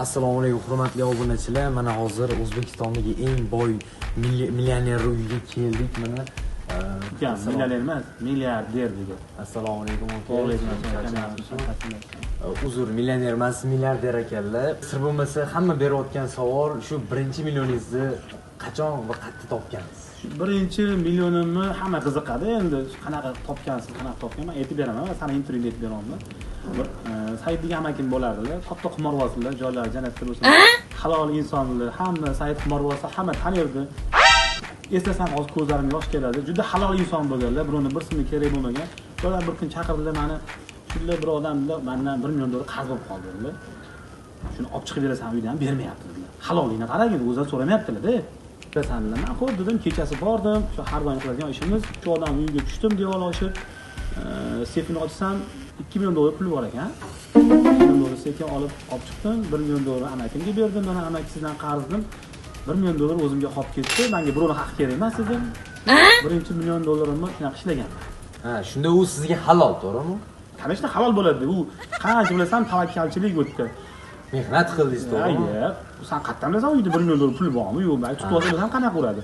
Assalomu alaykum hurmatli obunachilar. Mana hozir O'zbekistondagi eng boy millioner uyiga keldik. Mana millioner emas, milliarder dedi. Assalomu alaykum. Alaykum. Uzr, millioner emas, milliarder ekanlar. Sir bo'lmasa, hamma berayotgan savol shu birinchi millioningizni qachon va qayerda topgansiz? Birinchi millionimni hamma qiziqadi. Endi qanaqa topgansiz, qanaqa topganman aytib beraman. Sana intervyuda aytib beraman. Said degan amakim bo'lardilar. Katta qimorbozlar, joylari jannatda bo'lsin. Halol insonlar, hamma Said qimorbozlar, hamma tanirdi. Eslasam hozir ko'zlarim yosh keladi. Juda halol inson bo'lganlar, birovni bir so'mga kerak bo'lmagan. Ular bir kun chaqirdilar meni. Shunday bir odamlar mendan $1 million qarz olib qoldilar. Shuni olib chiqib berasan uydan bermayapti dedilar. Halollikni qaragin, o'zlari so'ramayaptilar-da. Bilasanlar, men qo'yib dedim, kechasi bordim, shu har doim qiladigan ishimiz, shu odam uyiga tushdim, devor oshib, sefini ochsam $2 million pul bor ekan. $2 million sekin olib chiqdim. $1 million amakimga berdim. Mana amakisidan qarzdim. $1 million o'zimga qolib ketdi. Menga birovning haqqi kerak emas dedim. Birinchi $1 million shunaqa ishlaganman. Ha, shunda u sizga halol, to'g'rimi? Конечно, halol bo'ladi. U qancha bilasan, tavakkalchilik o'tdi. Mehnat qildingiz, to'g'rimi? Ayyo, sen qayerdan bilasan, uyda $1 million pul bormi? Yo'q, balki tutib olsa ham qanaqa uradi.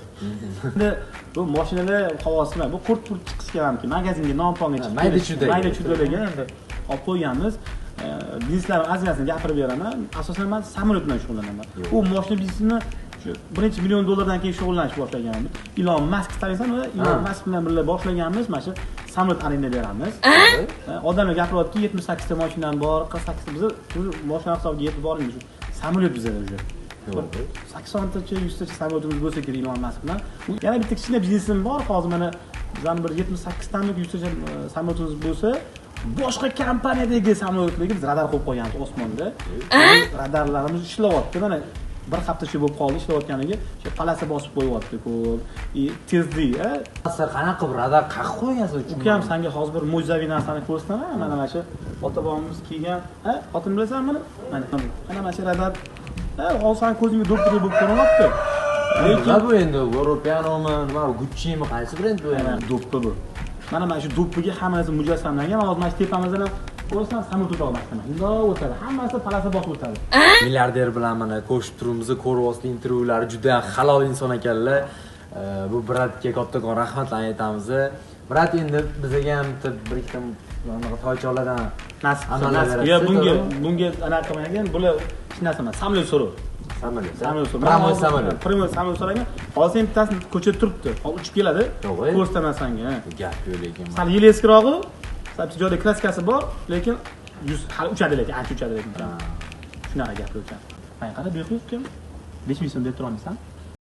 Endi bu mashinalar havosimi, bu qurt-qurt chiqish kerakki, magazinga non-ponga chiqib. Mayda chudalarga endi olib qo'yganmiz. Bizneslar aziyasini gapirib beraman. Asosan men samolyot bilan shug'ullanaman. U mashina biznesini shu $1 million keyin shug'ullanishni boshlaganmiz. Ilon Musk taniysizmi? Ilon Musk bilan birga boshlaganmiz. Mana shu samolyot arenda beramiz. Odamlar gapiryapti, 78 ta mashinam bor, 48 ta biz shu mashina hisobiga yetib boramiz. Samolyot bizada уже. 80 tacha, 100 tacha samolyotimiz bo'lsa kerak Ilon Musk bilan. Yana bitta kichkina biznesim bor. Hozir mana bizning bir 78 talik 100 tacha samolyotimiz bo'lsa, boshqa kompaniyadagi samolyotlarga biz radar qo'yib qo'yganmiz osmonda. Radarlarimiz ishlayapti. Mana bir haftacha bo'lib qoldi ishlayotganiga, shu palasa bosib qo'yapti ko'p. Tezlik, Asar qanaqa qilib radar qaqib qo'ygansiz? Ukam senga hozir bir mo'jizaviy narsani ko'rsataman. Mana shu ota-bobamiz kiygan, xotin bilasanmi? Mana shu radar. Hozir sen ko'zingga doktor bo'lib ko'rinyapti. Lekin bu endi Europeanomi, nima Gucci'mi, qaysi brend bu endi? Do'ppi bu. Mana shu do'ppiga hamma narsa mujassamlangan. Hozir mana shu tepamizdan ko'rsan samolyot olmoqdaman. Bundoq o'tadi. Hammasi palasa bosib o'tadi. Milliarder bilan mana ko'rishib turibmiz, ko'ryapsiz intervyulari juda halol inson ekanlar. Bu Bratga kattakon rahmatlarni aytamiz. Brat endi bizga ham bir ikkita toycholardan nasib. Bunga anaqa qilmagan, bular hech narsa emas. Samolyot so'rov. Samolyot samolyot so'ragan. Hozir ham bittasini ko'chada turibdi. Hozir uchib keladi. Ko'rsataman senga. Gap yo'q lekin. Sal yil eskirog'i, sal joyda klassikasi bor, lekin hali uchadi lekin, ancha uchadi lekin. Shunaqa gaplar ekan. Mana qara, bu yo'q kim? 5 ming so'm deb turamisan?